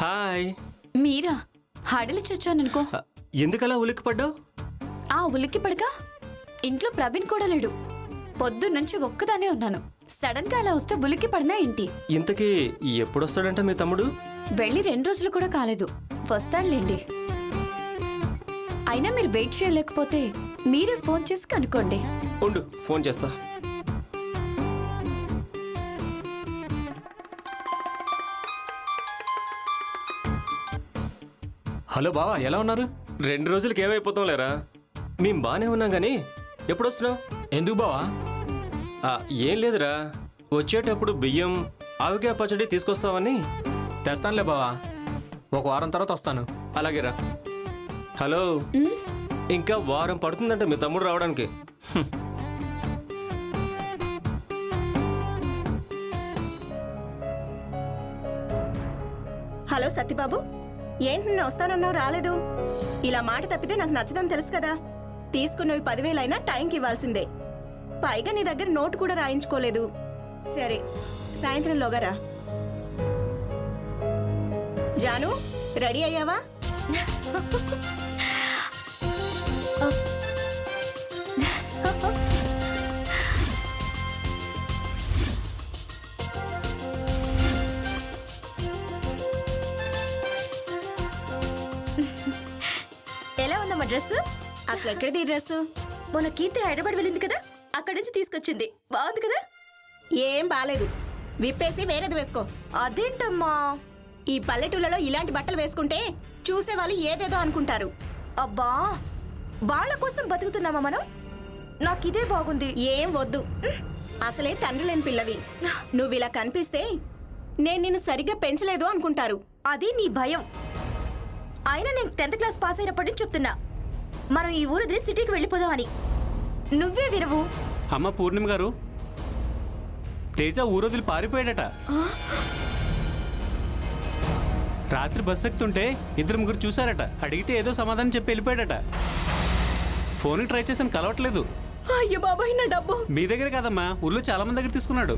Hi. మీరా? హడలిచ్చి వచ్చాననుకో. ఎందుకలా ఉలిక్కిపడ్డావు? ఆ ఉలిక్కి పడక ఇంట్లో ప్రవీణ్ కూడా లేడు. పొద్దున్నుంచి ఒక్కదానే ఉన్నాను. సడన్ గా అలా వస్తే ఉలిక్కి పడినా ఏంటి? ఇంతకీ ఎప్పుడొస్తాడంట మీ తమ్ముడు? వెళ్ళి 2 రోజులు కూడా కాలేదు. వస్తాడులేండి. అయినా మీరు వెయిట్ చేయలేకపోతే మీరే ఫోన్ చేసి కనుక్కోండి. ఉండు, ఫోన్ చేస్తా. హలో బావా, ఎలా ఉన్నారు? 2 రోజులకి ఏమైపోతాం లేరా. మేం బానే ఉన్నాం గానీ ఎప్పుడొస్తున్నావు? ఎందుకు బావా? ఏం లేదురా, వచ్చేటప్పుడు బియ్యం ఆవకాయ పచ్చడి తీసుకొస్తావని. తెస్తానులే బావా, ఒక వారం తర్వాత వస్తాను. అలాగేరా. హలో, ఇంకా వారం పడుతుందంట మీ తమ్ముడు రావడానికి. హలో సత్యబాబు, ఏంటి నిన్న వస్తానన్నావు రాలేదు? ఇలా మాట తప్పితే నాకు నచ్చదని తెలుసు కదా. తీసుకున్నవి 10,000 అయినా టైంకి ఇవ్వాల్సిందే. పైగా నీ దగ్గర నోటు కూడా రాయించుకోలేదు. సరే, సాయంత్రంలోగా రా. జాను, రెడీ అయ్యావా? ఎలా ఉందమ్మా డ్రెస్? అసలు ఎక్కడిది ఈ డ్రెస్సు? మొన్న కీర్తి హైదరాబాద్ వెళ్ళింది కదా, అక్కడి నుంచి తీసుకొచ్చింది. బాగుంది కదా? ఏం బాలేదు, విప్పేసి వేరేది వేసుకో. అదేంటమ్మా? ఈ పల్లెటూళ్ళలో ఇలాంటి బట్టలు వేసుకుంటే చూసేవాళ్ళు ఏదేదో అనుకుంటారు. అబ్బా, వాళ్ళ కోసం బతుకుతున్నామా మనం? నాకిదే బాగుంది. ఏం వద్దు, అసలే తండ్రి లేని పిల్లవి. నువ్వు ఇలా కనిపిస్తే నేను నిన్ను సరిగ్గా పెంచలేదు అనుకుంటారు. అది నీ భయం. అయినా నేను 10th క్లాస్ పాస్ అయినప్పటి నుంచి చెప్తున్నా, మనం ఈ ఊరు వదిలి సిటీకి వెళ్ళిపోదాం అని. నువ్వే వినవు. అమ్మ పూర్ణిమ గారు, తేజ ఊరొదిలి పారిపోయాడట. రాత్రి బస్ ఎక్కుతుంటే 2-3 చూశారట. అడిగితే ఏదో సమాధానం చెప్పి వెళ్ళిపోయాడట. ఫోన్కి ట్రై చేసాను, కలవట్లేదు. అయ్యో బాబాయ్, నా డబ్బు మీ దగ్గర కాదమ్మా, ఊర్లో చాలా మంది దగ్గర తీసుకున్నాడు.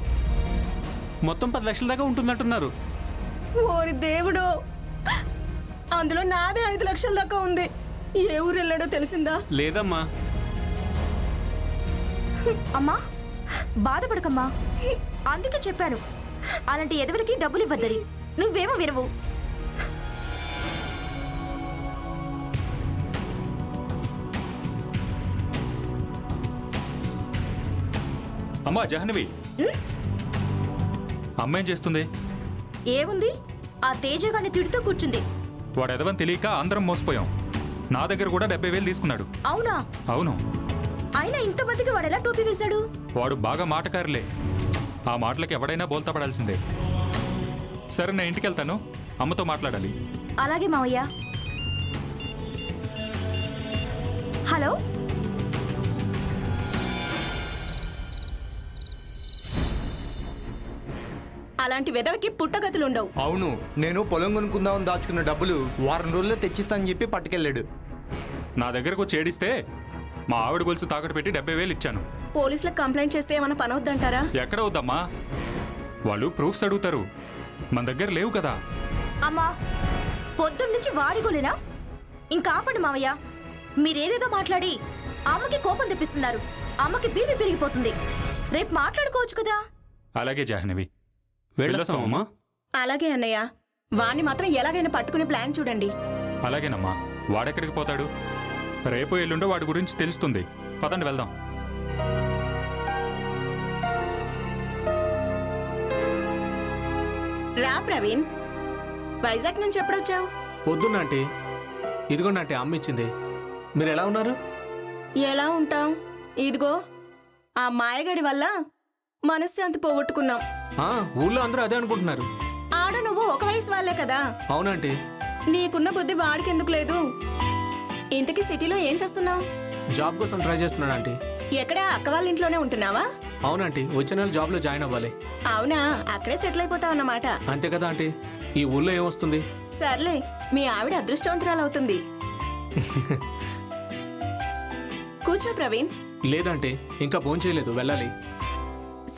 మొత్తం 10 లక్షల దాకా ఉంటుందంటున్నారు. ఓరి దేవుడు, అందులో నాదే 5 లక్షల దాకా ఉంది. ఏ ఊరు వెళ్ళాడో తెలిసిందా? లేదమ్మా. అమ్మా, బాధపడకమ్మా. అందుకే చెప్పాను, అలాంటి ఎదవలకి డబ్బులు ఇవ్వద్దని. నువ్వేమో వినవు. అమ్మా జాహ్నవి, అమ్మ ఏం చేస్తుంది? ఏముంది, ఆ తేజగాన్ని తిడుతూ కూర్చుంది. వాడు ఎదవని తెలియక అందరం మోసపోయాం. నా దగ్గర కూడా 70,000 తీసుకున్నాడు. అవునా? అవును. అయినా ఇంతమందికి వాడెలా టోపీ వేశాడు? వాడు బాగా మాటకారులే. ఆ మాటలకి ఎవడైనా బోల్తా పడాల్సిందే. సరే, నేను ఇంటికి వెళ్తాను, అమ్మతో మాట్లాడాలి. అలాగే మావయ్య. హలో, అలాంటి వెదవకి పుట్టగతులుండవు. అవును, నేను పొలం కొనుక్కుందామని దాచుకున్న డబ్బులు వారం రోజుల్లో తెచ్చిస్తానని చెప్పి పట్టుకెళ్ళాడు. నా దగ్గరకు వచ్చి ఏడిస్తే మా ఆవిడ గొలుసు తాకట్టు పెట్టి 70,000 ఇచ్చాను. పోలీసులకు కంప్లైంట్ చేస్తే ఏమైనా పని అవుద్దంటారా? ఎక్కడ వద్దమ్మా, వాళ్ళు ప్రూఫ్స్ అడుగుతారు. మన దగ్గర లేవు కదా. అమ్మా, పొద్దున్నుంచి వాడిగోలేనా? ఇంకా ఆపండి మావయ్య. మీరేదేదో మాట్లాడి అమ్మకి కోపం తెప్పిస్తున్నారు. అమ్మకి బీపీ పెరిగిపోతుంది. రేపు మాట్లాడుకోవచ్చు కదా. అలాగే జాహ్నవి, వెళ్ళొస్తామమ్మా. అలాగే అన్నయ్య, వాణ్ణి మాత్రం ఎలాగైనా పట్టుకునే ప్లాన్ చూడండి. అలాగేనమ్మా. వాడెక్కడికి పోతాడు? రేపు ఎల్లుండో వాడి గురించి తెలుస్తుంది. పదండి వెళ్దాం. రా ప్రవీణ్, వైజాగ్ నుంచి ఎప్పుడొచ్చావు? పొద్దున్న ఆంటీ. ఇదిగోండి ఆంటీ, అమ్మ ఇచ్చింది. మీరు ఎలా ఉన్నారు? ఎలా ఉంటాం, ఇదిగో ఆ మాయగడి వల్ల మనశ్శాంతి పోగొట్టుకున్నాం. ఊళ్ళో అందరూ అదే అనుకుంటున్నారు. ఆడ నువ్వు ఒక వయసు వాళ్ళే కదా. అవునంటీ. నీకున్న బుద్ధి వాడికి ఎందుకు లేదు? ఇంతకీ సిటీలో ఏం చేస్తున్నావు? జాబ్ కోసం ట్రై చేస్తున్నాను ఆంటీ. ఎక్కడ, అక్క వాళ్ళ ఇంట్లోనే ఉంటున్నావా? అవునంటీ, వచ్చే నెల జాబ్లో జాయిన్ అవ్వాలి. అవునా, అక్కడే సెటిల్ అయిపోతావు అన్నమాట. అంతే కదా ఆంటీ, ఈ ఊళ్ళో ఏమొస్తుంది? సర్లే, మీ ఆవిడ అదృష్టవంతురాలు అవుతుంది. కూర్చో ప్రవీణ్. లేదంటే ఇంకా ఫోన్ చేయలేదు, వెళ్ళాలి.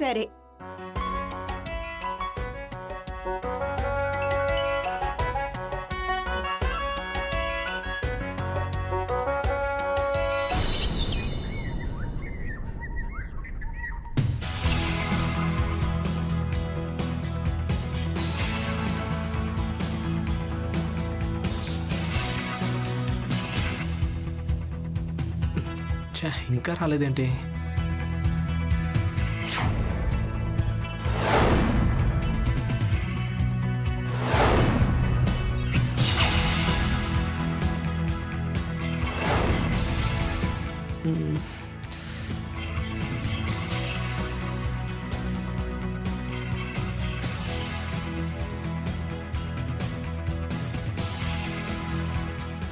సరే. ఛే, ఇంకా రాలేదేంటి?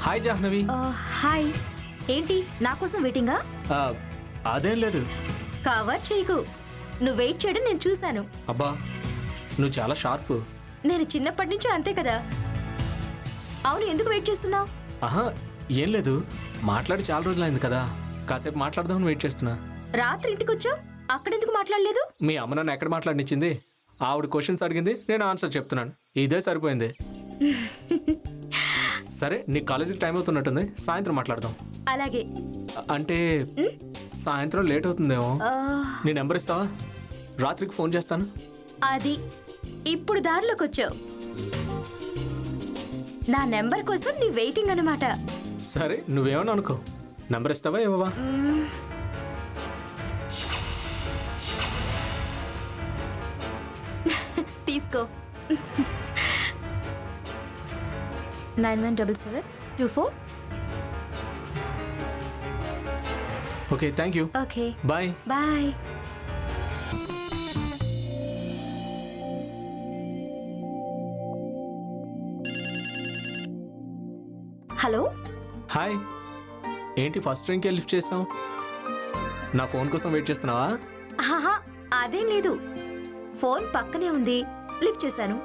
హాయ్ జాహ్నవి. హాయ్. ఏంటి నా కోసం వెయిటింగా? ఆ, అదేం లేదు. కవర్ చేయకు. నువ్వు వెయిట్ చేయడం నేను చూశాను. అబ్బా, నువ్వు చాలా షార్ప్. నేను చిన్నప్పటి నుంచి అంతే కదా. అవును, ఎందుకు వెయిట్ చేస్తున్నావు? ఆహా, ఏం లేదు. మాట్లాడి చాలా రోజులైంది కదా, కాసేపు మాట్లాడదామని వెయిట్ చేస్తున్నా. రాత్రి ఇంటికి వచ్చావు, అక్కడెందుకు మాట్లాడలేదు? మీ అమ్మ నన్ను ఎక్కడ మాట్లాడినిచ్చింది? ఆవిడ క్వశ్చన్స్ అడిగింది, నేను ఆన్సర్ చెప్తున్నాను. ఇదే సరిపోయింది. సరే, నీ కాలేజీకి టైం అవుతున్నట్టుంది, సాయంత్రం మాట్లాడదాం. అలాగే. అంటే సాయంత్రం లేట్ అవుతుందేమో. ఆ, నీ నెంబర్ ఇస్తావా? రాత్రికి ఫోన్ చేస్తాను. అది ఇప్పుడు దారిలోకి వచ్చావు. నా నెంబర్ కోసం నీ వెయిటింగ్ అన్నమాట. సరే, నువ్వేమని అనుకో. నెంబర్ ఇస్తావా ఇవ్వవా? తీసుకో. 917724. Okay, thank you. Okay, bye. Bye. Hello. Hi. ఏంటి ఫస్ట్ రింగ్కే లిఫ్ట్ చేసావు? నా ఫోన్ కోసం వెయిట్ చేస్తున్నావా? ఆహా, అదేం లేదు. ఫోన్ పక్కనే ఉంది, లిఫ్ట్ చేశాను.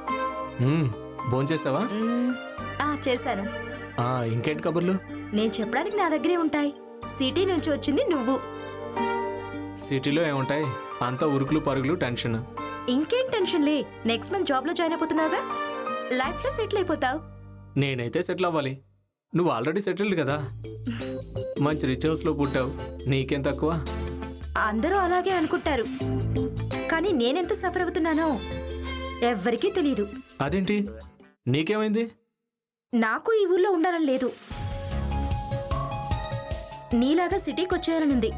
భోంచేసావా? చేశాను. ఇంకేంటి కబుర్లు? నేను చెప్పడానికి నా దగ్గరే ఉంటాయి. సిటీ నుంచి వచ్చింది నువ్వు. సిటీలో ఏముంటాయి? అంతా ఉరుకులు పరుగులు, టెన్షన్. ఇంకేం టెన్షన్లే. నెక్స్ట్ మంత్ జాబ్ లో జాయిన్ అయిపోతున్నావుగా, లైఫ్ లో సెటిల్ అయిపోతావు. నేనైతే సెటిల్ అవ్వాలి. నువ్వు ఆల్రెడీ సెటిల్డ్ కదా. మంచి రిచ్ హౌస్ లో పుట్టావు, నీకేం తక్కువ? అందరూ అలాగే అనుకుంటారు, కానీ నేనెంత సఫర్ అవుతున్నానో ఎవ్వరికీ తెలియదు. అదేంటి, నీకేమైంది? నాకు ఈ ఊర్లో ఉండాలని లేదు. నీలాగా సిటీకి వచ్చేయాలనుంది,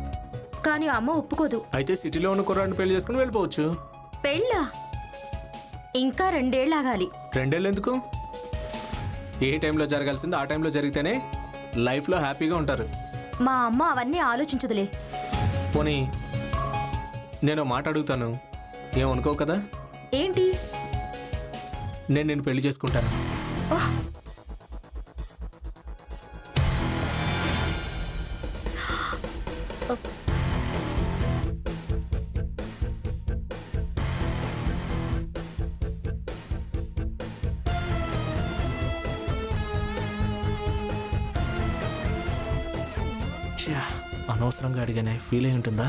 కానీ అమ్మ ఒప్పుకోదు. అయితే సిటీలో ఉన్న కుర్రాడిని పెళ్లి చేసుకుని వెళ్ళిపోవచ్చు. పెళ్ళా? ఇంకా 2 ఏళ్ళు ఆగాలి. 2 ఏళ్ళు ఎందుకు? ఏ టైంలో జరగాల్సింది ఆ టైంలో జరిగితేనే లైఫ్లో హ్యాపీగా ఉంటారు. మా అమ్మ అవన్నీ ఆలోచించదులే. పోనీ నేను మాట అడుగుతాను, ఏమనుకో కదా? ఏంటి? నేను నిన్ను పెళ్లి చేసుకుంటాను. ఓహ్! అనవసరంగా అడిగానే, ఫీల్ అయి ఉంటుందా?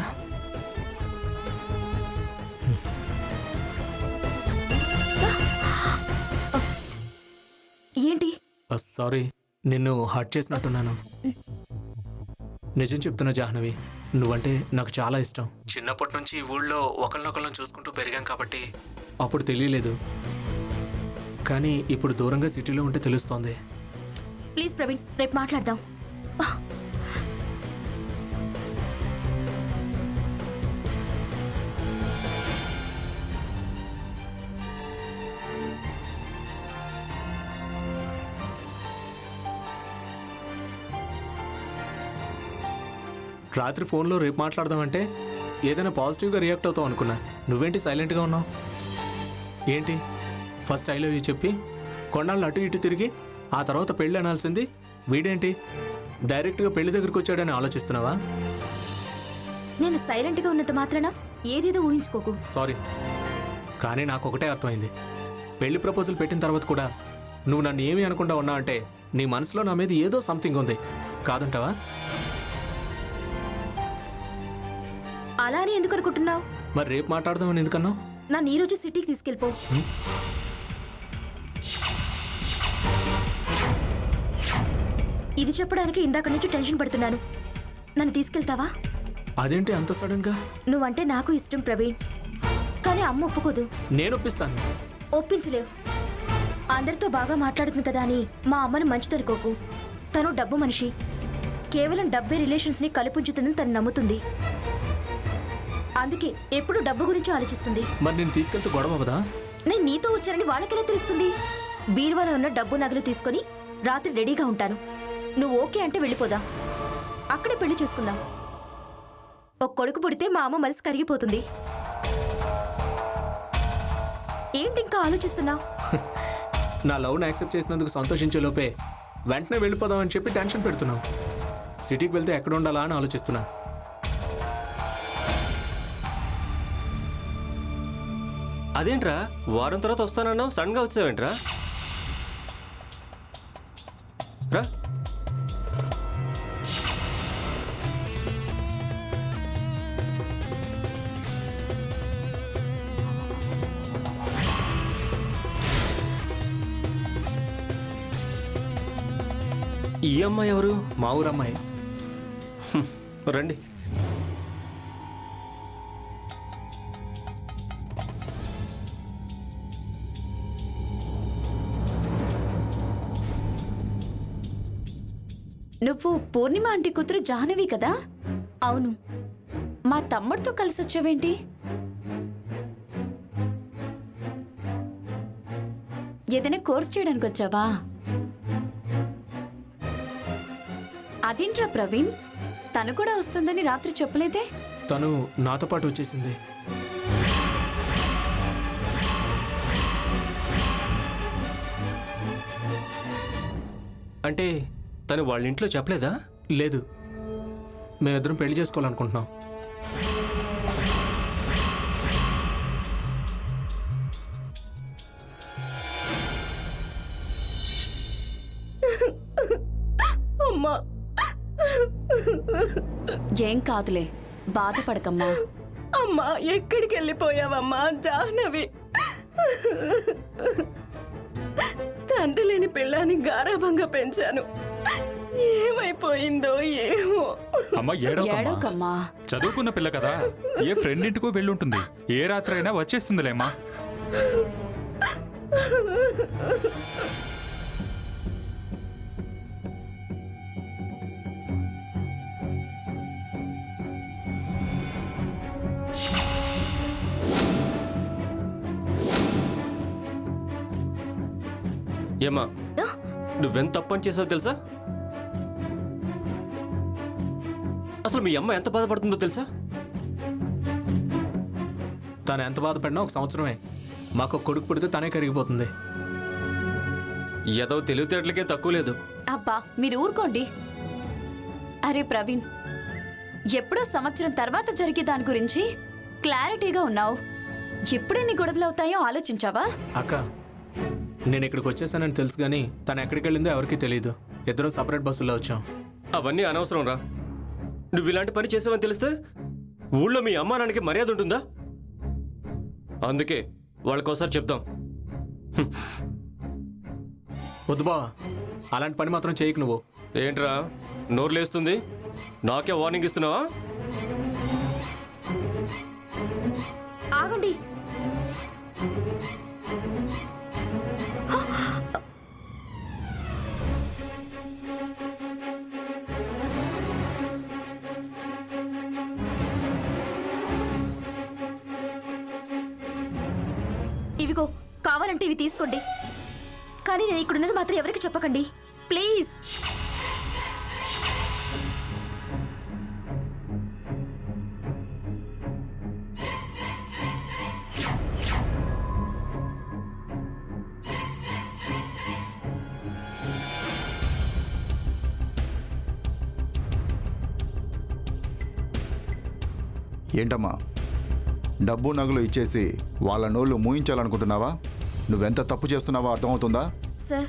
ఏంటి? సారీ, నిన్ను హర్ట్ చేసినట్టున్నాను. నిజం చెప్తున్నా జాహ్నవి, నువ్వంటే నాకు చాలా ఇష్టం. చిన్నప్పటి నుంచి ఊళ్ళో ఒకరినొకళ్ళని చూసుకుంటూ పెరిగాం కాబట్టి అప్పుడు తెలియలేదు, కానీ ఇప్పుడు దూరంగా సిటీలో ఉంటే తెలుస్తోంది. ప్లీజ్ ప్రవీణ్, రేపు మాట్లాడదాం. రాత్రి ఫోన్లో రేపు మాట్లాడదామంటే ఏదైనా పాజిటివ్గా రియాక్ట్ అవుతావు అనుకున్నా. నువ్వేంటి సైలెంట్గా ఉన్నావు? ఏంటి, ఫస్ట్ ఐ లవ్ యూ చెప్పి కొన్నాళ్ళు అటు ఇటు తిరిగి ఆ తర్వాత పెళ్ళి అనాల్సింది వీడేంటి డైరెక్ట్గా పెళ్లి దగ్గరికి వచ్చాడని ఆలోచిస్తున్నావా? నేను సైలెంట్గా ఉన్నంత మాత్రాన ఏదేదో ఊహించుకోకు. సారీ, కానీ నాకు ఒకటే అర్థమైంది. పెళ్లి ప్రపోజల్ పెట్టిన తర్వాత కూడా నువ్వు నన్ను ఏమీ అనకుండా ఉన్నా అంటే నీ మనసులో నా మీద ఏదో సంథింగ్ ఉంది, కాదంటావా? అలా అని ఎందుకు అనుకుంటున్నావు? మరి రేపు మాట్లాడదామని ఎందుకన్నావు? నన్ను ఈ రోజు సిటీకి తీసుకెళ్ళిపో. ఇది చెప్పడానికి ఇందాక నుంచి టెన్షన్ పడుతున్నాను. నన్ను తీసుకెళ్తావా? అదేంటి అంత సడన్గా? నువ్వంటే నాకు ఇష్టం ప్రవీణ్, కానీ అమ్మ ఒప్పుకోదు. నేను ఒప్పిస్తాను. ఒప్పించలేవు. అందరితో బాగా మాట్లాడుతుంది కదా అని మా అమ్మను మంచిదనుకోకు. తను డబ్బు మనిషి. కేవలం డబ్బే రిలేషన్స్ని కలిపుంచుతుందని తను నమ్ముతుంది. అందుకే ఎప్పుడు డబ్బు గురించి ఆలోచిస్తుంది. మరి నేను తీసుకెళ్తే గొడవ అవదా? నేను నీతో వచ్చానని వాళ్ళకెలా తెలుస్తుంది? బీరువాలో ఉన్న డబ్బు నగలు తీసుకొని రాత్రి రెడీగా ఉంటాను. నువ్వు ఓకే అంటే వెళ్ళిపోదా. అక్కడే పెళ్లి చేసుకుందాం. ఒక కొడుకు పుడితే మా అమ్మ మనసు కరిగిపోతుంది. ఏంటి ఇంకా ఆలోచిస్తున్నావు? నా లవ్ని యాక్సెప్ట్ చేసినందుకు సంతోషించే లోపే వెంటనే వెళ్ళిపోదామని చెప్పి టెన్షన్ పెడుతున్నావు. సిటీకి వెళ్తే ఎక్కడ ఉండాలా అని ఆలోచిస్తున్నా. అదేంట్రా వారం తర్వాత వస్తానన్నావు, సడన్గా వచ్చావేంట్రా? రా. ఈ అమ్మాయి ఎవరు? మా ఊరమ్మాయి. రండి. నువ్వు పూర్ణిమ ఆంటీ కూతురు జాహ్నవి కదా? అవును. మా తమ్ముడితో కలిసి వచ్చావేంటి? ఏదైనా కోర్స్ చేయడానికి వచ్చావా? అదేంట్రా ప్రవీణ్, తను కూడా వస్తుందని రాత్రి చెప్పలేదే? తను నాతో పాటు వచ్చేసింది. అంటే తను వాళ్ళ ఇంట్లో చెప్పలేదా? లేదు, మేమిద్దరం పెళ్లి చేసుకోవాలనుకుంటున్నాం. అమ్మా, ఏం కాదులే, బాధపడకమ్మా. అమ్మా, ఎక్కడికి వెళ్ళిపోయావమ్మా జాహ్నవి? తండ్రి లేని పిల్లాన్ని గారాభంగా పెంచాను. ఏమైపోయిందో ఏమో. అమ్మ ఏడవకమ్మా. ఏడవకమ్మా. చదువుకున్న పిల్ల కదా, ఏ ఫ్రెండ్ ఇంటికో వెళ్ళుంటుంది. ఏ రాత్రి అయినా వచ్చేస్తుందిలేమ్మా. ఏమ్మా, నువ్వెంత తప్పని చేసావు తెలుసా? అసలు మీ అమ్మ ఎంత బాధపడుతుందో తెలుసా? తను ఎంత బాధపడినా ఒక సంవత్సరమే. మాకు ఒక కొడుకు పుడితే తనే కరిగిపోతుంది. ఏదో తెలివితేటలకే తక్కువ లేదు. అబ్బా మీరు ఊరుకోండి. అరే ప్రవీణ్, ఎప్పుడో సంవత్సరం తర్వాత జరిగే దాని గురించి క్లారిటీగా ఉన్నావు. ఎప్పుడెన్ని గొడవలు అవుతాయో ఆలోచించావా? అక్క, నేను ఇక్కడికి వచ్చేసానని తెలుసు కానీ తను ఎక్కడికి వెళ్ళిందో ఎవరికీ తెలియదు. ఇద్దరం సపరేట్ బస్సుల్లో వచ్చాం. అవన్నీ అనవసరం రా. నువ్వు ఇలాంటి పని చేసావని తెలిస్తే ఊళ్ళో మీ అమ్మా నాన్నకి మర్యాద ఉంటుందా? అందుకే వాళ్ళకోసారి చెప్దాం. వద్దు బావా, అలాంటి పని మాత్రం చేయకు నువ్వు. ఏంట్రా నోరు లేస్తుంది? నాకే వార్నింగ్ ఇస్తున్నావా? ఆగండి. ఇవిగో, కావాలంటే ఇవి తీసుకోండి. కానీ నేను ఇక్కడున్నది మాత్రం ఎవరికి చెప్పకండి ప్లీజ్. ఏంటమ్మా, డబ్బు నగలు ఇచ్చేసి వాళ్ళ నోళ్ళు మూయించాలనుకుంటున్నావా? నువ్వెంత తప్పు చేస్తున్నావో అర్థమవుతుందా? సార్,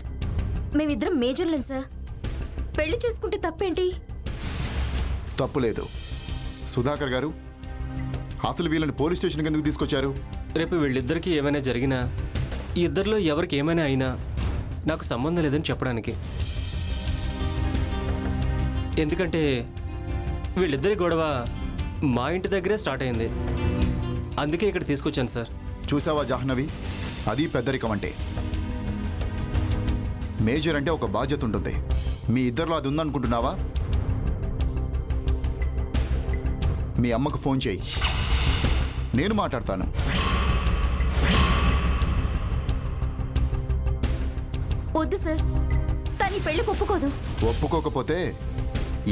మేమిద్దరం మేజర్లేం సార్. పెళ్లి చేసుకుంటే తప్పేంటి? తప్పులేదు. సుధాకర్ గారు, అసలు వీళ్ళని పోలీస్ స్టేషన్కి ఎందుకు తీసుకొచ్చారు? రేపు వీళ్ళిద్దరికీ ఏమైనా జరిగినా, ఈ ఇద్దరిలో ఎవరికి ఏమైనా అయినా నాకు సంబంధం లేదని చెప్పడానికి. ఎందుకంటే వీళ్ళిద్దరి గొడవ మా ఇంటి దగ్గరే స్టార్ట్ అయింది. అందుకే ఇక్కడ తీసుకొచ్చాను సార్. చూసావా జాహ్నవి, అది పెద్దరికం అంటే. మేజర్ అంటే ఒక బాధ్యత ఉంటుంది. మీ ఇద్దరిలో అది ఉందనుకుంటున్నావా? మీ అమ్మకు ఫోన్ చేయి, నేను మాట్లాడతాను. వద్దు సార్, తను ఈ పెళ్లికి ఒప్పుకోదు. ఒప్పుకోకపోతే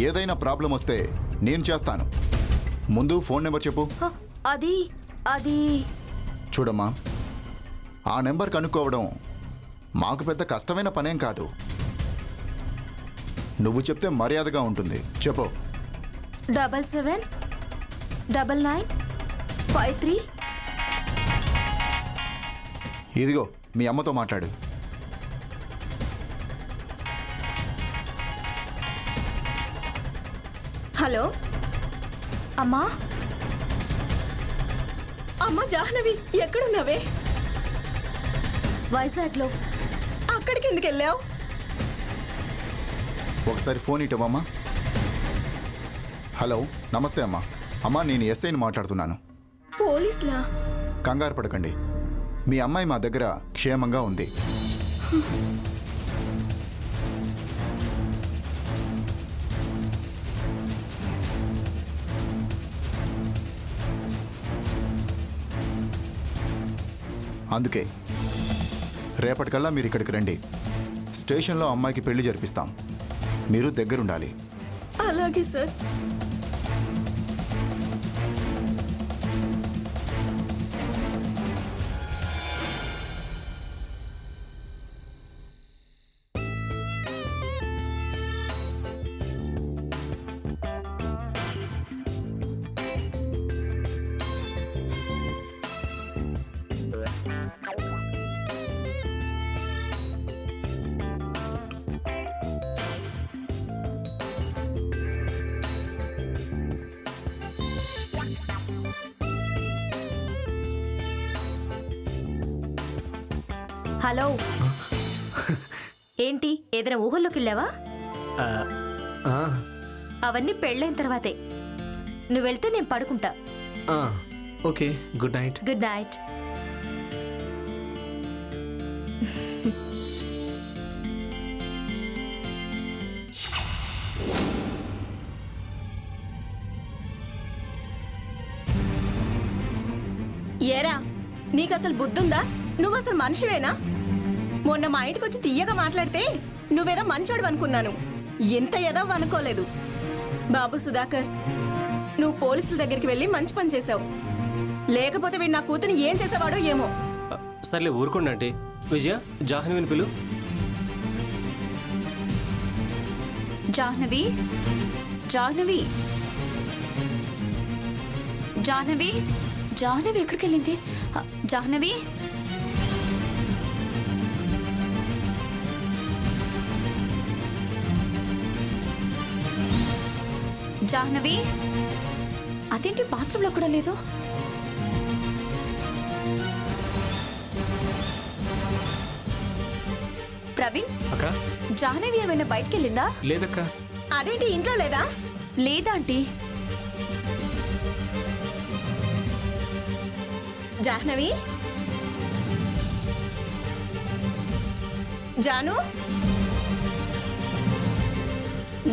ఏదైనా ప్రాబ్లం వస్తే నేను చేస్తాను. ముందు ఫోన్ నెంబర్ చెప్పు. హ, అది అది చూడమ్మా, ఆ నెంబర్ కనుక్కోవడం మాకు పెద్ద కష్టమైన పనేం కాదు. నువ్వు చెప్తే మర్యాదగా ఉంటుంది. చెప్పు. 779953. ఇదిగో మీ అమ్మతో మాట్లాడు. హలో అమ్మా, అమ్మ జాహ్నవి, ఎక్కడున్నావే? వైజాగ్లో. అక్కడికి ఎందుకు వెళ్ళావు? ఒకసారి ఫోన్ ఇటవమ్మా. హలో, నమస్తే అమ్మా. అమ్మా, నేను ఎస్ఐని మాట్లాడుతున్నాను. పోలీసులా? కంగారు పడకండి, మీ అమ్మాయి మా దగ్గర క్షేమంగా ఉంది. అందుకే రేపటికల్లా మీరు ఇక్కడికి రండి. స్టేషన్లో అమ్మాయికి పెళ్లి జరిపిస్తాం. మీరు దగ్గరుండాలి. అలాగే సార్. హలో. ఏంటి, ఏదైనా ఊహల్లోకి వెళ్ళావా? ఆ, ఆ, అవన్నీ పెళ్ళైన తర్వాతే. నువ్వు వెళ్తే నేను పడుకుంటా. ఆ, okay, good night. Good night. ఏరా, నీకు అసలు బుద్ధుందా? నువ్వు అసలు మనిషివేనా? మొన్న మా ఇంటికి వచ్చి తీయగా మాట్లాడితే నువ్వేదో మంచోడు అనుకున్నాను. ఎంత ఏదో అనుకోలేదు. బాబు సుధాకర్, నువ్వు పోలీసుల దగ్గరికి వెళ్ళి మంచి పని చేశావు. లేకపోతే వీడు నా కూతుని ఏం చేసేవాడో ఏమో. సర్లే ఊరుకోండి ఆంటీ. విజయ, జాహ్నవిని పిలు. జాహ్నవి, జాహ్నవి, జాహ్నవి, జాహ్నవి ఎక్కడికి వెళ్ళింది? జాహ్నవి, జాహ్నవి, అదేంటి బాత్రూంలో కూడా లేదు? ప్రవీణ్, అక్క, జాహ్నవి ఏమైనా బయటికి వెళ్ళిందా? లేదక్క. అదేంటి ఇంట్లో లేదా? లేదా ఆంటీ. జాహ్నవి, జాను,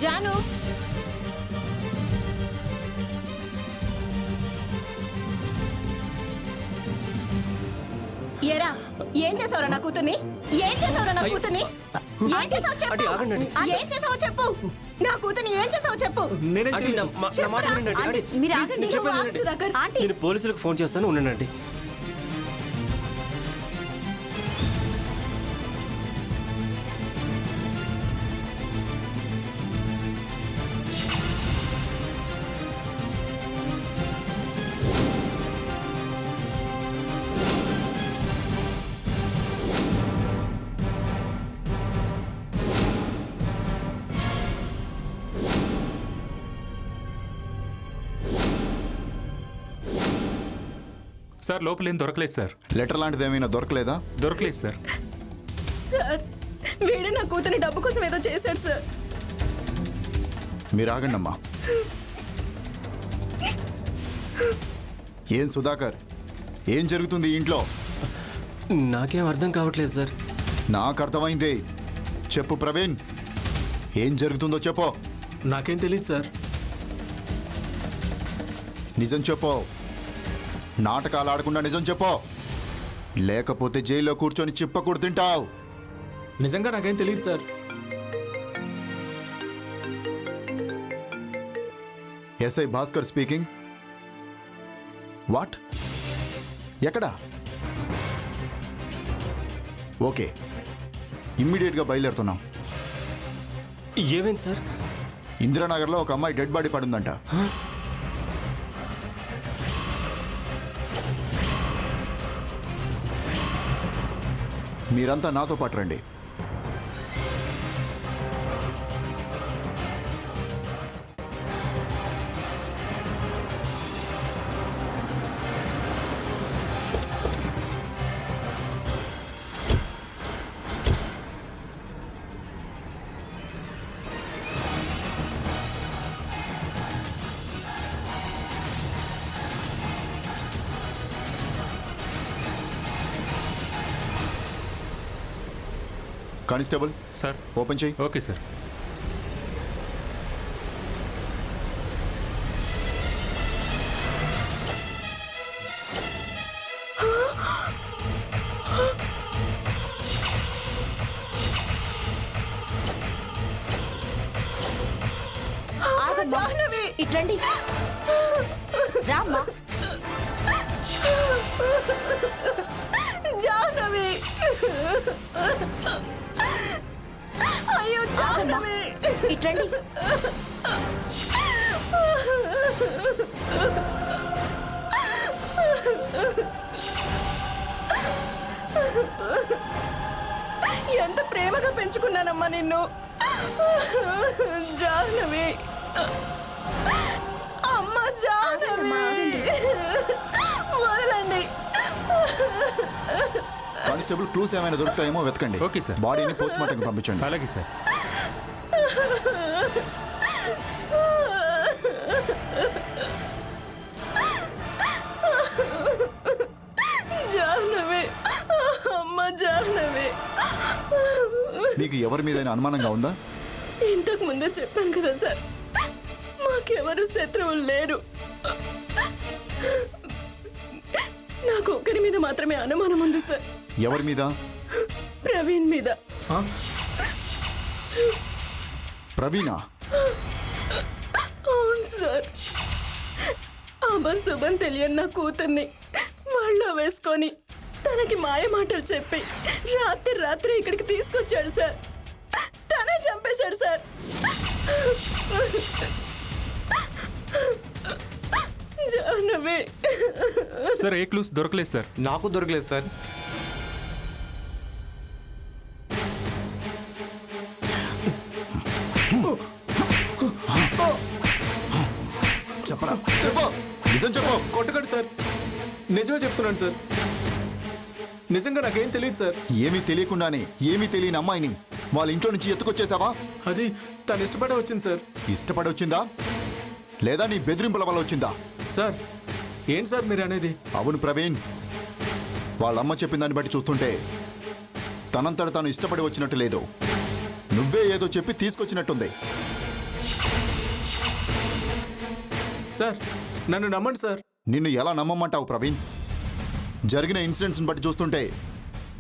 జాను, ఏరా, ఏం చేసావురా నా కూతుర్ని? ఏం చేసావురా నా కూతుర్ని? ఏం చేసావు ఆంటీ, చెప్పు. ఆగండి ఆంటీ. ఏం చేసావో చెప్పు. నా కూతుర్ని ఏం చేసావో చెప్పు. నేనేం ఆంటీ, చేయలేదు. నా మాట వినండి ఆంటీ. ఆంటీ, మీరు ప్లీజ్, ఆగండి. నేను చెప్పేది నువ్వు ఆగు వినండి. సుధాకర్. ఆంటీ, నేను పోలీసులకు ఫోన్ చేస్తాను, ఉండండి ఆంటీ. సార్ లోపల ఏం దొరకలేదు సార్. లెటర్ లాంటిది ఏమైనా దొరకలేదా? దొరకలేదు సార్. సార్ వీడే నా కూతుని డబ్బు కోసం ఏదో చేశాడు సార్. మీరు ఆగండి అమ్మా. ఏం సుధాకర్, ఏం జరుగుతుంది ఈ ఇంట్లో? నాకేం అర్థం కావట్లేదు సార్. నాకు అర్థమైంది. చెప్పు ప్రవీణ్, ఏం జరుగుతుందో చెప్పు. నాకేం తెలియదు సార్. నిజం చెప్పు. నాటకాలు ఆడకుండా నిజం చెప్పు, లేకపోతే జైల్లో కూర్చొని చిప్పకూడు తింటావు. నిజంగా నాకేం తెలియదు sir. SI Bhaskar speaking. What? ఎక్కడా? ఓకే, ఇమ్మీడియట్గా బయలుదేరుతున్నాం. ఏమైంది సార్? ఇందిరానగర్లో ఒక అమ్మాయి డెడ్ బాడీ పడిందంట. మీరంతా నాతో పాటు రండి. Constable sir. ఓపెన్ చేయి. Okay sir. జాహ్నవి ఇట్రండి. రామ్మా. జాహ్నవి అయ్యో జాహ్నవి ఇట్రండి. ఎంత ప్రేమగా పెంచుకున్నానమ్మా నిన్ను. జాహ్నవి, అమ్మ జాహ్నవి, వదలండి. కానిస్టేబుల్, క్లూస్ ఏమైనా దొరుకుతాయేమో వెతకండి. Okay sir. బాడీని పోస్ట్ మార్టంకి పంపించండి. అలాగే సార్. జాహ్నవి, అమ్మ జాహ్నవి. మీకు ఎవరి మీదైనా అనుమానంగా ఉందా? ఇంతకు ముందే చెప్పాను కదా సార్, మాకెవరు శత్రువులు లేరు. నాకు ఒక్కరి మీద మాత్రమే అనుమానం ఉంది సార్. ఎవరి మీద? ప్రవీణ్ మీద. ప్రవీణా? అవును సార్. శుభం తెలియని నా కూతుర్ని వాళ్ళ వేసుకొని తనకి మాయ మాటలు చెప్పి రాత్రి ఇక్కడికి తీసుకొచ్చాడు సార్. తనే చంపేశాడు సార్. జాహ్నవి. సార్ ఏ క్లూస్ దొరకలేదు సార్. నాకు దొరకలేదు సార్. చెప్పరా, చెప్పు, నిజం చెప్పు. కొట్టకండి సార్, నిజమే చెప్తున్నాను సార్. నిజంగా నాకేం తెలియదు సార్. ఏమీ తెలియకుండానే ఏమీ తెలియని అమ్మాయిని వాళ్ళ ఇంట్లో నుంచి ఎత్తుకొచ్చేసావా? అది తను ఇష్టపడే వచ్చింది సార్. ఇష్టపడి వచ్చిందా లేదా నీ బెదిరింపుల వల్ల వచ్చిందా? సార్ ఏంటి సార్ మీరు అనేది? అవును ప్రవీణ్, వాళ్ళ అమ్మ చెప్పిన దాన్ని బట్టి చూస్తుంటే తనంతట తాను ఇష్టపడి వచ్చినట్టు లేదు. నువ్వే ఏదో చెప్పి తీసుకొచ్చినట్టుంది. సార్ నన్ను నమ్మండి సార్. నిన్ను ఎలా నమ్మమంటావు ప్రవీణ్? జరిగిన ఇన్సిడెంట్స్ని బట్టి చూస్తుంటే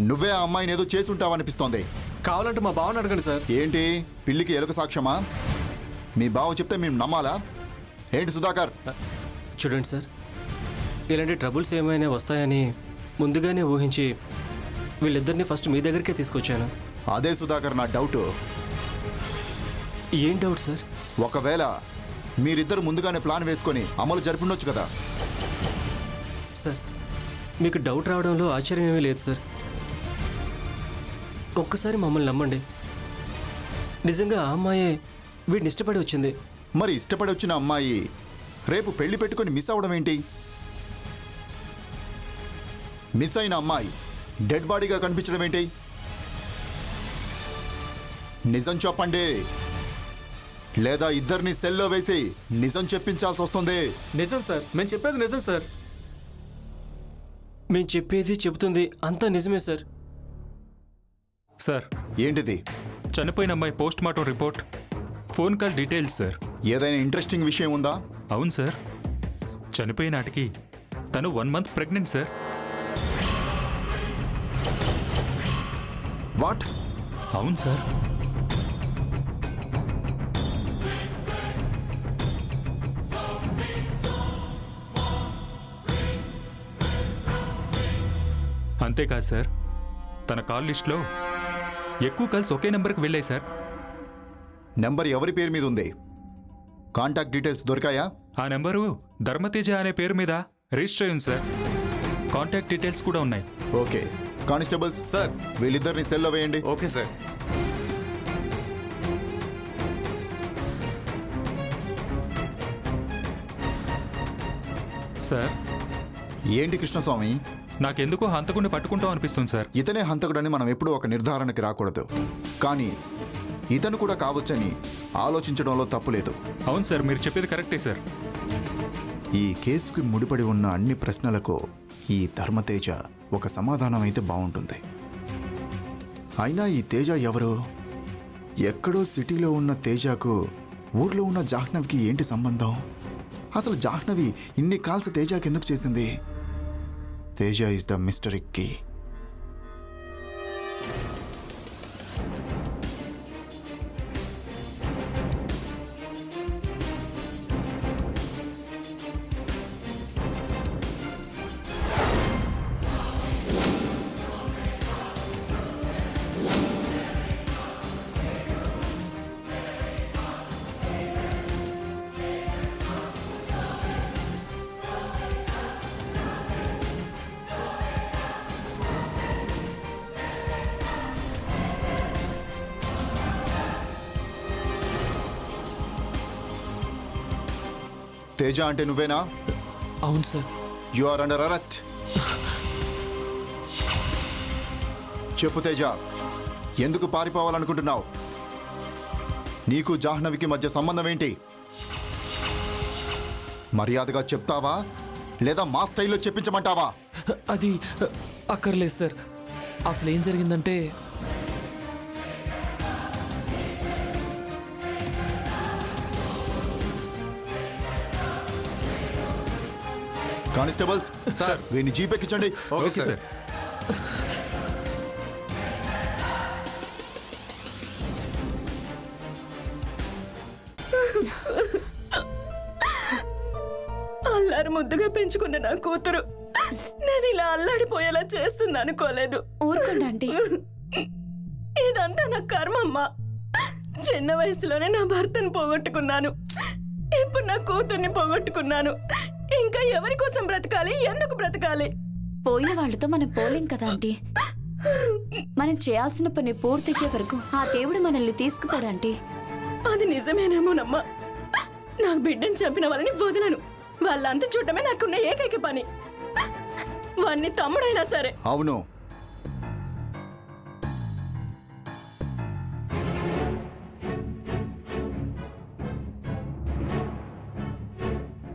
నువ్వే ఆ అమ్మాయిని ఏదో చేసి ఉంటావనిపిస్తోంది. కావాలంటే మా బావని అడగండి సార్. ఏంటి పిల్లికి ఎలుక సాక్ష్యమా? మీ బావ చెప్తే మేము నమ్మాలా ఏంటి సుధాకర్? చూడండి సార్, ఇలాంటి ట్రబుల్స్ ఏమైనా వస్తాయని ముందుగానే ఊహించి వీళ్ళిద్దరిని ఫస్ట్ మీ దగ్గరికే తీసుకొచ్చాను. అదే సుధాకర్ నా డౌట్. ఏం డౌట్ సార్? ఒకవేళ మీరిద్దరు ముందుగానే ప్లాన్ వేసుకొని అమలు జరిపిండొచ్చు కదా. సార్ మీకు డౌట్ రావడంలో ఆశ్చర్యం ఏమీ లేదు సార్. ఒక్కసారి మమ్మల్ని నమ్మండి. నిజంగా ఆ అమ్మాయే వీడిని ఇష్టపడి వచ్చింది. మరి ఇష్టపడి వచ్చిన అమ్మాయి రేపు పెళ్లి పెట్టుకొని మిస్ అవడం ఏంటి? మిస్ అయిన అమ్మాయి డెడ్ బాడీగా కనిపించడం ఏంటి? నిజం చెప్పండి, లేదా ఇద్దరిని సెల్లో వేసి నిజం చెప్పించాల్సి వస్తుంది. నిజం సార్, మేము చెప్పేది నిజం సార్. మేము చెప్పేది చెబుతుంది అంతా నిజమే సార్. సార్, ఏంటిది? చనిపోయిన అమ్మాయి post mortem report, phone call details sir. ఏదైనా ఇంట్రెస్టింగ్ విషయం ఉందా? అవును సార్, చనిపోయిన నాటికి తను 1 month ప్రెగ్నెంట్ సార్. వాట్? అవును సార్. అంతేకాదు సార్, తన కాల్ లిస్ట్లో ఎక్కువ కాల్స్ ఒకే నెంబర్కి వెళ్ళాయి సార్. నెంబర్ ఎవరి పేరు మీద ఉంది? కాంటాక్ట్ డీటెయిల్స్ దొరికాయా? ఆ నెంబరు ధర్మతేజ అనే పేరు మీద రిజిస్టర్ అయింది సార్. కాంటాక్ట్ డీటెయిల్స్ కూడా ఉన్నాయి. Okay, constables sir. వీళ్ళిద్దరిని సెల్లో వేయండి. Okay sir. సార్, ఏంటి కృష్ణస్వామి, నాకెందుకో హంతకుడిని పట్టుకుంటాం అనిపిస్తుంది సార్. ఇతనే హంతకుడని మనం ఎప్పుడూ ఒక నిర్ధారణకి రాకూడదు, కానీ ఇతను కూడా కావచ్చని ఆలోచించడంలో తప్పులేదు. అవును సార్, మీరు చెప్పేది కరెక్టే సార్. ఈ కేసుకి ముడిపడి ఉన్న అన్ని ప్రశ్నలకు ఈ ధర్మతేజ ఒక సమాధానం అయితే బాగుంటుంది. అయినా ఈ తేజ ఎవరు? ఎక్కడో సిటీలో ఉన్న తేజకు ఊర్లో ఉన్న జాహ్నవికి ఏంటి సంబంధం? అసలు జాహ్నవి ఇన్ని కాల్స్ తేజకి ఎందుకు చేసింది? Teja is the mystery key. Teja అంటే నువ్వేనా? అవును sir. You are under arrest. చెప్పు తేజ, ఎందుకు పారిపోవాలనుకుంటున్నావు? నీకు జాహ్నవికి మధ్య సంబంధం ఏంటి? మర్యాదగా చెప్తావా లేదా మా స్టైల్లో చెప్పించమంటావా? అది అక్కర్లేదు సార్. అసలు ఏం జరిగిందంటే కానిస్టేబుల్స్ సార్, వీడిని జీప్ ఎక్కించండి. Okay sir. అల్లారు ముద్దుగా పెంచుకున్న నా కూతురు నేను ఇలా అల్లాడిపోయేలా చేస్తుంది అనుకోలేదు. ఊరుకోండి ఆంటీ. ఇదంతా నా కర్మమ్మా. చిన్న వయసులోనే నా భర్తను పోగొట్టుకున్నాను, ఇప్పుడు నా కూతుర్ని పోగొట్టుకున్నాను. ఇంకా ఎవరి కోసం బ్రతకాలి? ఎందుకు బ్రతకాలి? పోయిన వాళ్ళతో మనం పోలేం కదా ఆంటీ. మనం చేయాల్సిన పని పూర్తయ్యే వరకు ఆ దేవుడు మనల్ని తీసుకుపోడు ఆంటీ. అది నిజమేనేమోనమ్మా. నాకు బిడ్డను చంపిన వాళ్ళని వదలను. వాళ్ళంతా చూడటమే నాకున్న ఏకైక పని. వాణ్ణి తమ్ముడైనా సరే. అవును,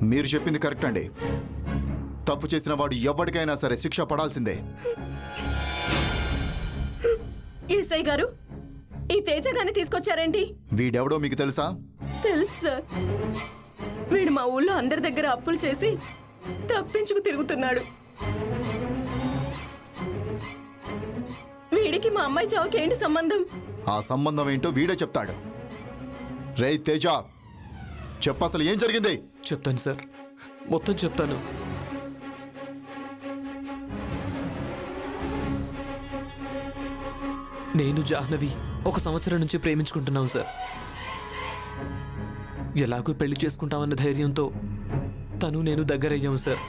మీరు చెప్పింది కరెక్ట్ అండి. తప్పు చేసిన వాడు ఎవరికైనా సరే శిక్ష పడాల్సిందే. ఏసై గారు, ఈ తేజ గాని తీసుకొచ్చారేంటి? వీడెవడో మీకు తెలుసా? తెలుసు సార్. వీడు మా ఊళ్ళో అందరి దగ్గర అప్పులు చేసి తప్పించుకు తిరుగుతున్నాడు. వీడికి మా అమ్మాయి చావుకి ఏంటి సంబంధం? ఆ సంబంధం ఏంటో వీడే చెప్తాడు. రేయ్ తేజ, చెప్పు అసలు ఏం జరిగింది? చెప్తాను సార్, మొత్తం చెప్తాను. నేను జాహ్నవి 1 సంవత్సరం నుంచి ప్రేమించుకుంటున్నాం సార్. ఎలాగో పెళ్లి చేసుకుంటామన్న ధైర్యంతో తను నేను దగ్గరయ్యాం సార్.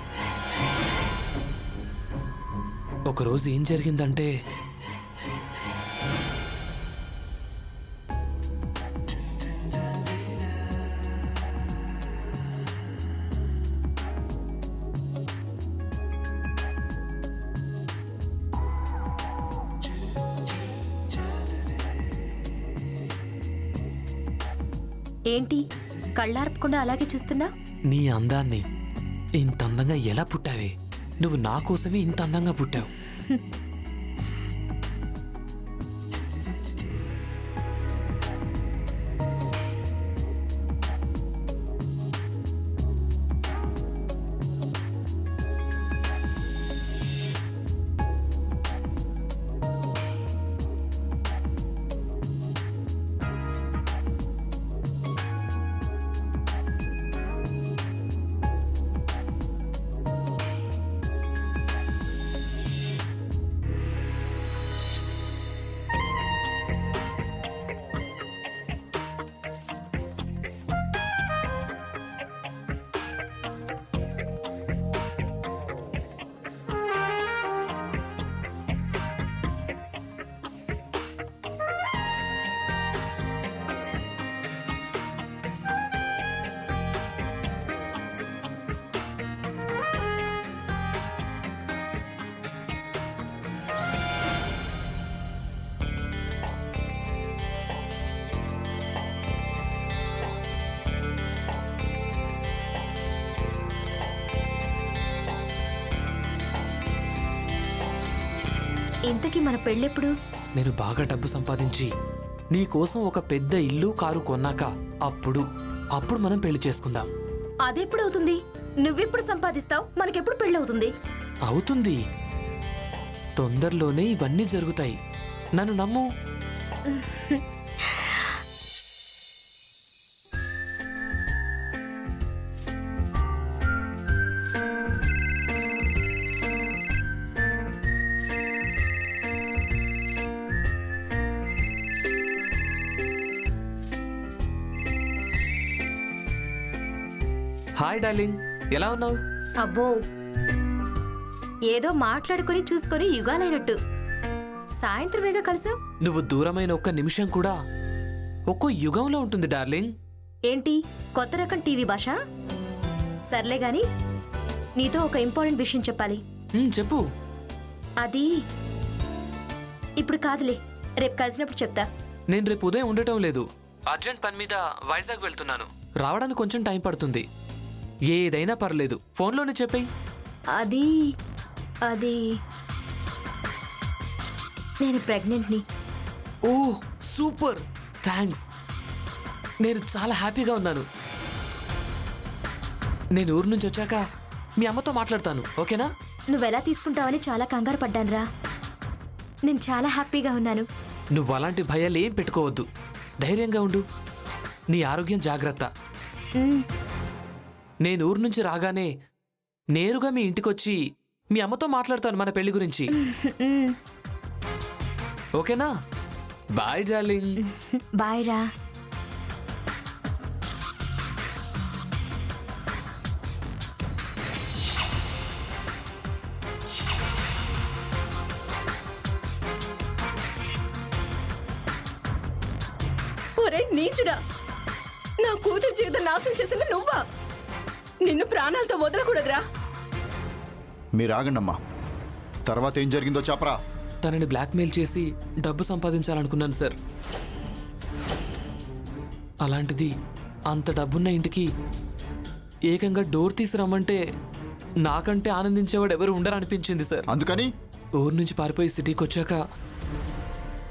ఒకరోజు ఏం జరిగిందంటే ఏంటి కళ్ళార్పకుండా అలాగే చూస్తున్నా? నీ అందాన్ని ఇంత అందంగా ఎలా పుట్టావే? నువ్వు నా కోసమే ఇంత అందంగా పుట్టావు. ఇంతకీ మన పెళ్ళెప్పుడు? నేను బాగా డబ్బు సంపాదించి నీ కోసం ఒక పెద్ద ఇల్లు కారు కొన్నాక అప్పుడు మనం పెళ్లి చేసుకుందాం. అదెప్పుడవుతుంది? నువ్వెప్పుడు సంపాదిస్తావు? మనకెప్పుడు పెళ్ళవుతుంది? అవుతుంది. తొందరలోనే ఇవన్నీ జరుగుతాయి. నన్ను నమ్ము. హాయ్ డార్లింగ్, ఎలా ఉన్నావు? అబ్బో, ఏదో మాట్లాడుకుని చూసుకొని యుగాలైనట్టు. సాయంత్రమేగా కలిసావు. నువ్వు దూరమైన ఒక్క నిమిషం కూడా ఒక్కో యుగంలో ఉంటుంది డార్లింగ్. ఏంటి కొత్త రకం టీవీ భాష? సర్లే గాని నీతో ఒక ఇంపార్టెంట్ విషయం చెప్పాలి. చెప్పు. అది ఇప్పుడు కాదులే, రేపు కలిసినప్పుడు చెప్తా. నేను రేపు ఉదయం ఉండటం లేదు. అర్జెంట్ పని మీద వైజాగ్ వెళ్తున్నాను. రావడానికి కొంచెం టైం పడుతుంది. ఏదైనా పర్లేదు, ఫోన్లోనే చెప్పేయి. అది నేను ప్రెగ్నెంట్ని. ఓ సూపర్, థ్యాంక్స్. నేను చాలా హ్యాపీగా ఉన్నాను. నేను ఊరు నుంచి వచ్చాక మీ అమ్మతో మాట్లాడతాను, ఓకేనా? నువ్వెలా తీసుకుంటావని చాలా కంగారు పడ్డానురా. నేను చాలా హ్యాపీగా ఉన్నాను. నువ్వు అలాంటి భయాలు ఏం పెట్టుకోవద్దు. ధైర్యంగా ఉండు. నీ ఆరోగ్యం జాగ్రత్త. నేను ఊరు నుంచి రాగానే నేరుగా మీ ఇంటికొచ్చి మీ అమ్మతో మాట్లాడతాను మన పెళ్లి గురించి. ఓకేనా? Bye darling. బాయ్ రా. ఒరే నీచుడా, నా కూతురు జీవితం నాశనం చేసింది నువ్వా? నిన్ను ప్రాణాలతో వదలకూడదురా. మీరు ఆగండమ్మా. తర్వాత ఏం జరిగిందో చెప్పరా. తనని బ్లాక్మెయిల్ చేసి డబ్బు సంపాదించాలనుకున్నాను సార్. అలాంటిది అంత డబ్బున్న ఇంటికి ఏకంగా డోర్ తీసుకురమ్మంటే నాకంటే ఆనందించేవాడు ఎవరు ఉండరనిపించింది సార్. అందుకని ఊరు నుంచి పారిపోయి సిటీకి వచ్చాక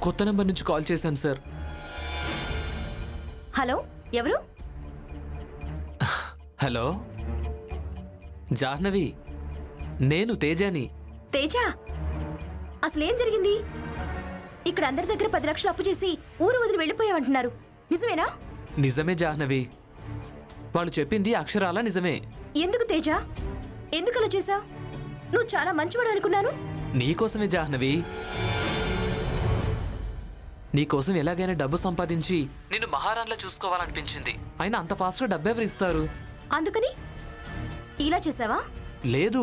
కొత్త నెంబర్ నుంచి కాల్ చేశాను సార్. హలో, ఎవరు? హలో జాహ్నవి, నేను తేజాని. తేజ, అసలేం జరిగింది? ఇక్కడ అందరి దగ్గర 10 లక్షలు అప్పు చేసి ఊరు వదిలి వెళ్ళిపోయావంటున్నారు, నిజమేనా? నిజమే జాహ్నవి, వాళ్ళు చెప్పింది అక్షరాలా నిజమే. ఎందుకు తేజ, ఎందుకు అలా చేశావు? నువ్వు చాలా మంచివాడు అనుకున్నాను. నీకోసమే జాహ్నవి. నీకోసం ఎలాగైనా డబ్బు సంపాదించి నిన్ను మహారాణిలా చూసుకోవాలనిపించింది. అయినా అంత ఫాస్ట్గా డబ్బు ఎవరు ఇస్తారు? అందుకని ఇలా చేసావా? లేదు,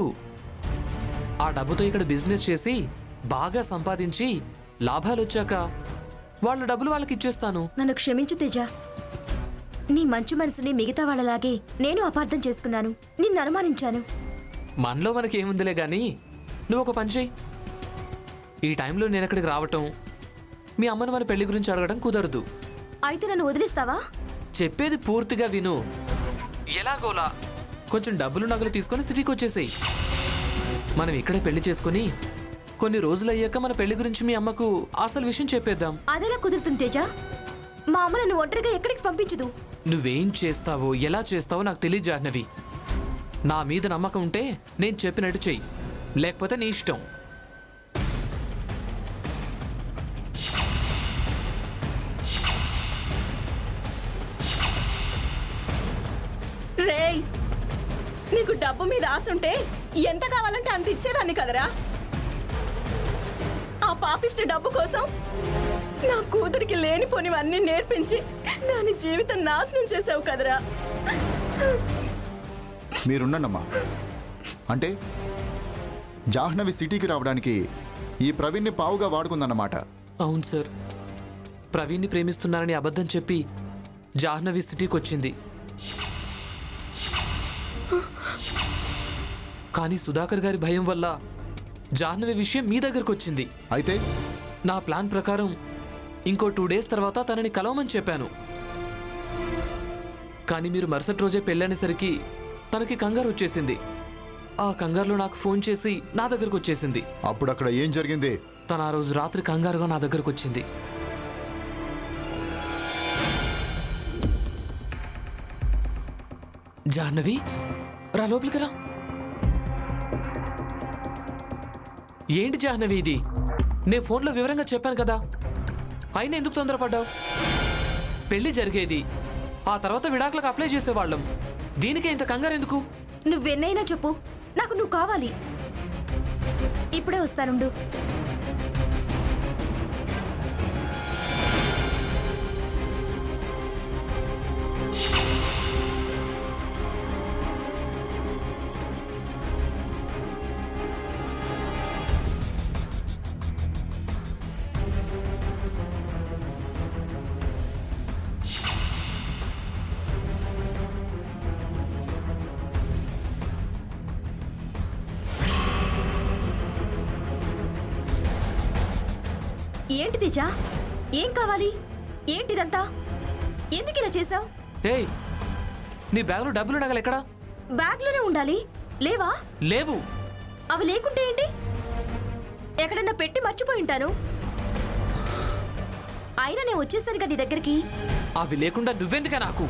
ఆ డబ్బుతో ఇక్కడ బిజినెస్ చేసి బాగా సంపాదించి లాభాలు వచ్చాక వాళ్ళ డబ్బులు వాళ్ళకి ఇచ్చేస్తాను. నన్ను క్షమించు తేజ. నీ మంచి మనసుని మిగతా వాళ్ళలాగే నేను అపార్థం చేసుకున్నాను, నిన్ను అనుమానించాను. మనలో మనకేముందిలే గాని నువ్వు ఒక పని చెయ్యి. ఈ టైంలో నేను ఎక్కడికి రావటం, మీ అమ్మను మన పెళ్లి గురించి అడగడం కుదరదు. అయితే నన్ను వదిలిస్తావా? చెప్పేది పూర్తిగా విను. ఎలాగోలా కొంచెం డబ్బులు నగలు తీసుకొని సిటీకి వచ్చేసేయి. మనం ఇక్కడే పెళ్లి చేసుకొని కొన్ని రోజులు అయ్యాక మన పెళ్లి గురించి మీ అమ్మకు అసలు విషయం చెప్పేద్దాం. అదెలా కుదురుతుంది తేజ? మా అమ్మ నన్ను ఒంటరిగా ఎక్కడికి పంపించదు. నువ్వేం చేస్తావో ఎలా చేస్తావో నాకు తెలియదు జాహ్నవి. నా మీద నమ్మకం ఉంటే నేను చెప్పినట్టు చెయ్యి, లేకపోతే నీ ఇష్టం. రేయ్, నీకు డబ్బు మీద ఆశ ఉంటే ఎంత కావాలంటే అంత ఇచ్చేదాన్ని కదరా. ఆ పాపిష్టి డబ్బు కోసం నా కూతురికి లేనిపోనివన్నీ నేర్పించి దాని జీవితం నాశనం చేసావు కదరా. మీరున్నానమ్మా. అంటే జాహ్నవి సిటీకి రావడానికి ఈ ప్రవీణ్ని పావుగా వాడుకుందన్నమాట. అవును సార్, ప్రవీణ్ని ప్రేమిస్తున్నానని అబద్ధం చెప్పి జాహ్నవి సిటీకి వచ్చింది. కానీ సుధాకర్ గారి భయం వల్ల జాహ్నవి విషయం మీ దగ్గరకు వచ్చింది. అయితే నా ప్లాన్ ప్రకారం ఇంకో 2 days తర్వాత తనని కలవమని చెప్పాను. కానీ మీరు మరుసటి రోజే పెళ్ళనేసరికి తనకి కంగారు వచ్చేసింది. ఆ కంగారులో నాకు ఫోన్ చేసి నా దగ్గరకు వచ్చేసింది. అప్పుడు అక్కడ ఏం జరిగింది? తను ఆ రోజు రాత్రి కంగారుగా నా దగ్గరకు వచ్చింది. జాహ్నవి, రా లోపలికి రా. ఏంటి జాహ్నవి ఇది? నేను ఫోన్లో వివరంగా చెప్పాను కదా, అయినా ఎందుకు తొందరపడ్డావు? పెళ్లి జరిగేది, ఆ తర్వాత విడాకులకు అప్లై చేసేవాళ్ళం. దీనికే ఇంత కంగారు ఎందుకు? నువ్వెన్నైనా చెప్పు, నాకు నువ్వు కావాలి. ఇప్పుడే వస్తానుండు. ఏంటి తేజా? ఏం కావాలి? ఏంటిదంతా? ఎందుకు ఇలా చేసావు? ఏయ్, నీ బ్యాగ్లో డబ్బులు నగలు ఎక్కడా? బ్యాగ్లోనే ఉండాలి, లేవా? లేవు. అవి లేకుంటే ఏంటి? ఎక్కడన్నా పెట్టి మర్చిపోయి ఉంటాను. అయినా నేను వచ్చేసాను కదా నీ దగ్గరికి. అవి లేకుండా నువ్వెందుకా నాకు?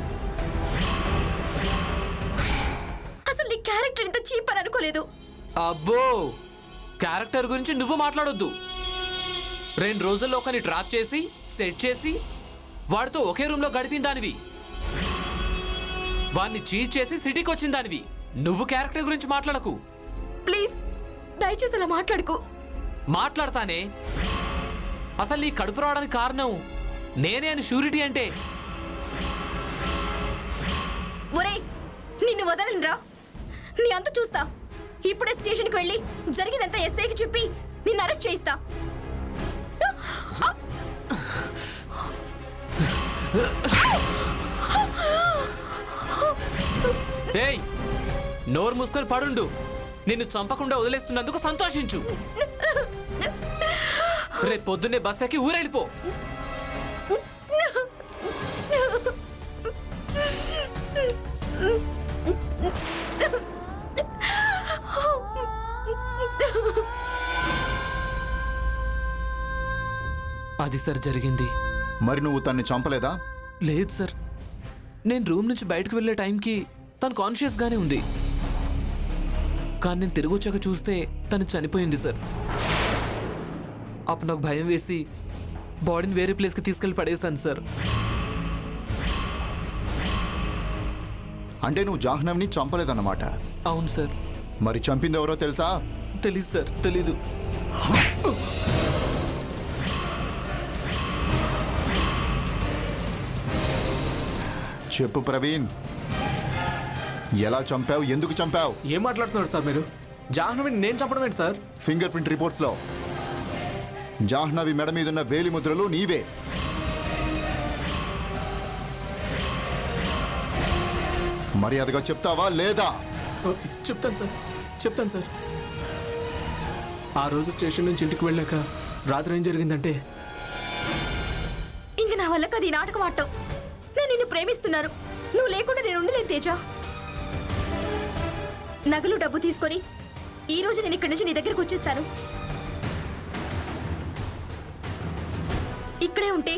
అసలు నీ క్యారెక్టర్ ఇంత చీప్ అని అనుకోలేదు. అబ్బో, క్యారెక్టర్ గురించి నువ్వు మాట్లాడొద్దు. 2 రోజుల్లో ఒకని ట్రాప్ చేసి సెట్ చేసి వాడితో ఒకే రూమ్లో గడిపిన దానివి. వాడిని చీట్ చేసి సిటీకి వచ్చిన దానివి. నువ్వు క్యారెక్టర్ గురించి మాట్లాడకు ప్లీజ్, దయచేసి అలా మాట్లాడుకో. మాట్లాడతానే. అసలు నీ కడుపు రావడానికి కారణం నేనే అని షూరిటీ అంటే. ఒరేయ్, నిన్ను వదలనురా. నీ అంత చూస్తా. ఇప్పుడే స్టేషన్కి వెళ్ళి జరిగిందంతా ఎస్ఐకి చెప్పి నిన్ను అరెస్ట్ చేయిస్తా. ఏయ్, నోరు మూసుకొని పడుండు. నిన్ను చంపకుండా వదిలేస్తున్నందుకు సంతోషించు. రేపు పొద్దున్నే బస్ ఎక్కి ఊరెళ్ళిపో. అది సార్ జరిగింది. మరి నువ్వు తన్ని చంపలేదా? లేదు సార్, నేను రూమ్ నుంచి బయటకు వెళ్ళే టైంకి తను కాన్షియస్గానే ఉంది. కానీ నేను తిరిగి వచ్చాక చూస్తే తను చనిపోయింది సార్. అప్పుడు నాకు భయం వేసి బాడీని వేరే ప్లేస్కి తీసుకెళ్ళి పడేస్తాను సార్. అంటే నువ్వు జాహ్నవిని చంపలేదన్నమాట. అవును సార్. మరి చంపింది ఎవరో తెలుసా? తెలీదు సార్, తెలీదు. చెప్పు ప్రవీణ్, ఎలా చంపావు? ఎందుకు చంపావు? ఏం మాట్లాడుతున్నారు సార్ మీరు? జాహ్నవిని నేను చంపడం ఏంటి సార్? ఫింగర్ ప్రింట్ రిపోర్ట్స్లో జాహ్నవి మెడ మీదున్న వేలి ముద్రలు నీవే. మర్యాదగా చెప్తావా లేదా? చెప్తాను సార్, చెప్తాను సార్. ఆ రోజు స్టేషన్ నుంచి ఇంటికి వెళ్ళాక రాత్రి ఏం జరిగిందంటే, ఇంక నా వల్ల కది నాటకం ఆడటం. నేను నిన్ను ప్రేమిస్తున్నారు. నువ్వు లేకుండా నేను ఉండలేను తేజ. నగలు డబ్బు తీసుకొని ఈ రోజు నేను ఇక్కడి నుంచి నీ దగ్గరకు వచ్చేస్తాను. ఇక్కడే ఉంటే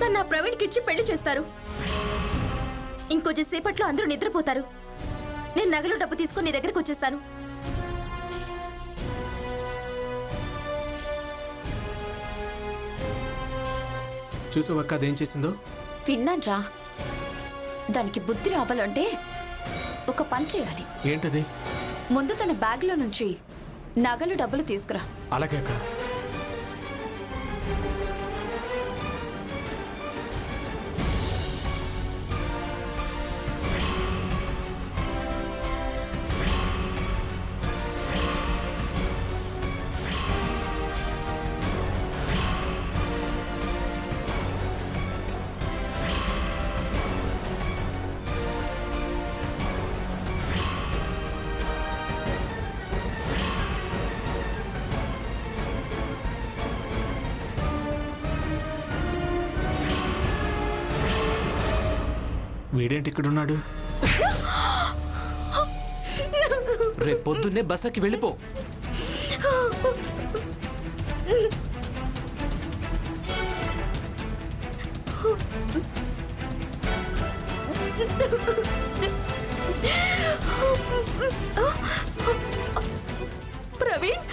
నన్ను ఆ ప్రవీణ్కి ఇచ్చి పెళ్లి చేస్తారు. ఇంకొంచెం సేపట్లో అందరూ నిద్రపోతారు. నేను నగలు డబ్బు తీసుకొని నీ దగ్గరకు వచ్చేస్తాను. చూసావక్క అదేం చేసిందో? విన్నాన్రా. దానికి బుద్ధి రావాలంటే ఒక పని చేయాలి. ఏంటది? ముందు తన బ్యాగ్లో నుంచి నగలు డబ్బులు తీసుకురా. అలాగే అక్క. వీడేంటి ఇక్కడున్నాడు? రేపు పొద్దున్నే బస్సకి వెళ్ళిపో. ప్రవీణ్,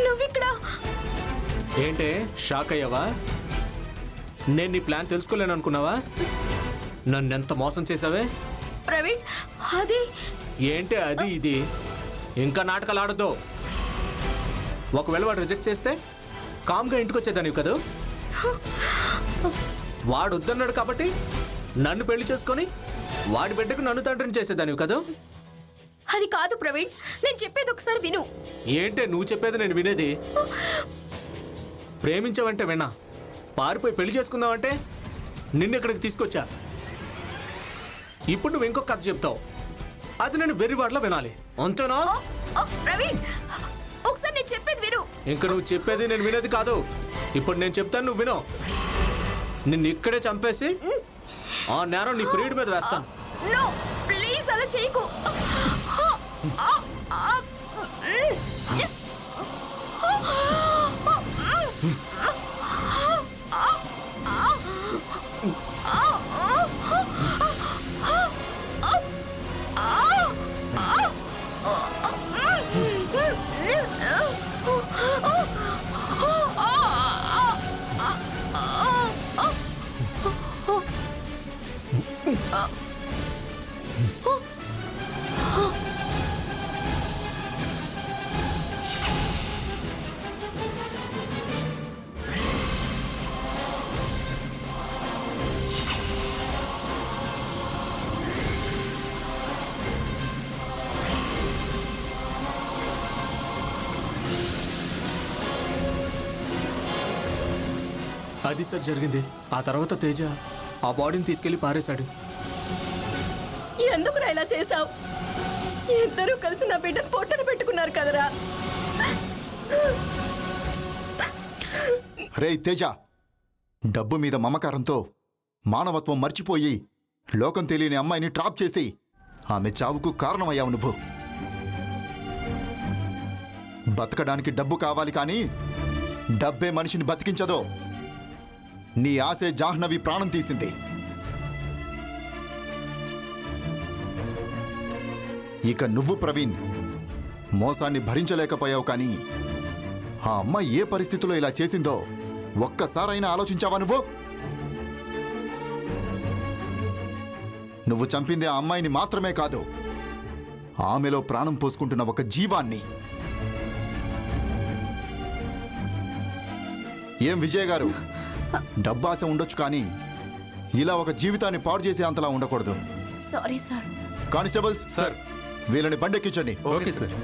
నువ్విక్కడ? ఏంటే షాక్ అయ్యావా? నేను నీ ప్లాన్ తెలుసుకోలేను అనుకున్నావా? నన్నెంత మోసం చేసావే? ప్రవీణ్, అది ఏంటి అది ఇది? ఇంకా నాటకాలు ఆడద్దు. ఒకవేళ వాడు రిజెక్ట్ చేస్తే కామ్గా ఇంటికి వచ్చేదానివి కదా. వాడు వద్దన్నాడు కాబట్టి నన్ను పెళ్లి చేసుకొని వాడి బిడ్డకు నన్ను తండ్రిని చేసేదానివి కదా. అది కాదు ప్రవీణ్, నేను చెప్పేది ఒకసారి విను. ఏంటే నువ్వు చెప్పేది నేను వినేది? ప్రేమించావంటే విన్నా, పారిపోయి పెళ్లి చేసుకుందామంటే నిన్ను ఇక్కడికి తీసుకొచ్చా. ఇప్పుడు నువ్వు ఇంకొక కథ చెప్తావు, అది నేను వెర్రివాడలా వినాలి, అంతేనా? ప్రవీణ్, ఒకసారి నేను చెప్పేది విను. ఇంకా నువ్వు చెప్పేది నేను వినేది కాదు. ఇప్పుడు నేను చెప్తాను, నువ్వు విను. నిన్ను ఇక్కడే చంపేసి ఆ నేరం నీ ప్రియుడి మీద వేస్తాను. నో ప్లీజ్, అలా చేయకు. అది సార్ జరిగింది. ఆ తర్వాత తేజ ఆ బాడీని తీసుకెళ్లి పారేశాడు. ఎందుకురా ఇలా చేశావు? ఇద్దరూ కలిసి నా బిడ్డను పొట్టను పెట్టుకున్నారు కదరా. రే తేజ, డబ్బు మీద మమకారంతో మానవత్వం మర్చిపోయి లోకం తెలియని అమ్మాయిని ట్రాప్ చేసి ఆమె చావుకు కారణమయ్యావు నువ్వు. బతకడానికి డబ్బు కావాలి కానీ డబ్బే మనిషిని బతికించదో. నీ ఆశే జాహ్నవి ప్రాణం తీసింది. ఇక నువ్వు ప్రవీణ్ మోసాన్ని భరించలేకపోయావు, కానీ ఆ అమ్మాయి ఏ పరిస్థితిలో ఇలా చేసిందో ఒక్కసారైనా ఆలోచించావా నువ్వు? నువ్వు చంపింది ఆ అమ్మాయిని మాత్రమే కాదు, ఆమెలో ప్రాణం పోసుకుంటున్న ఒక జీవాన్ని. ఏం విజయ్ గారు, డబ్బాస ఉండొచ్చు కానీ ఇలా ఒక జీవితాన్ని పాడు చేసే అంతలా ఉండకూడదు. Sorry sir. కానిస్టేబుల్స్ సార్, వీళ్ళని బండెక్కించండి. Okay sir.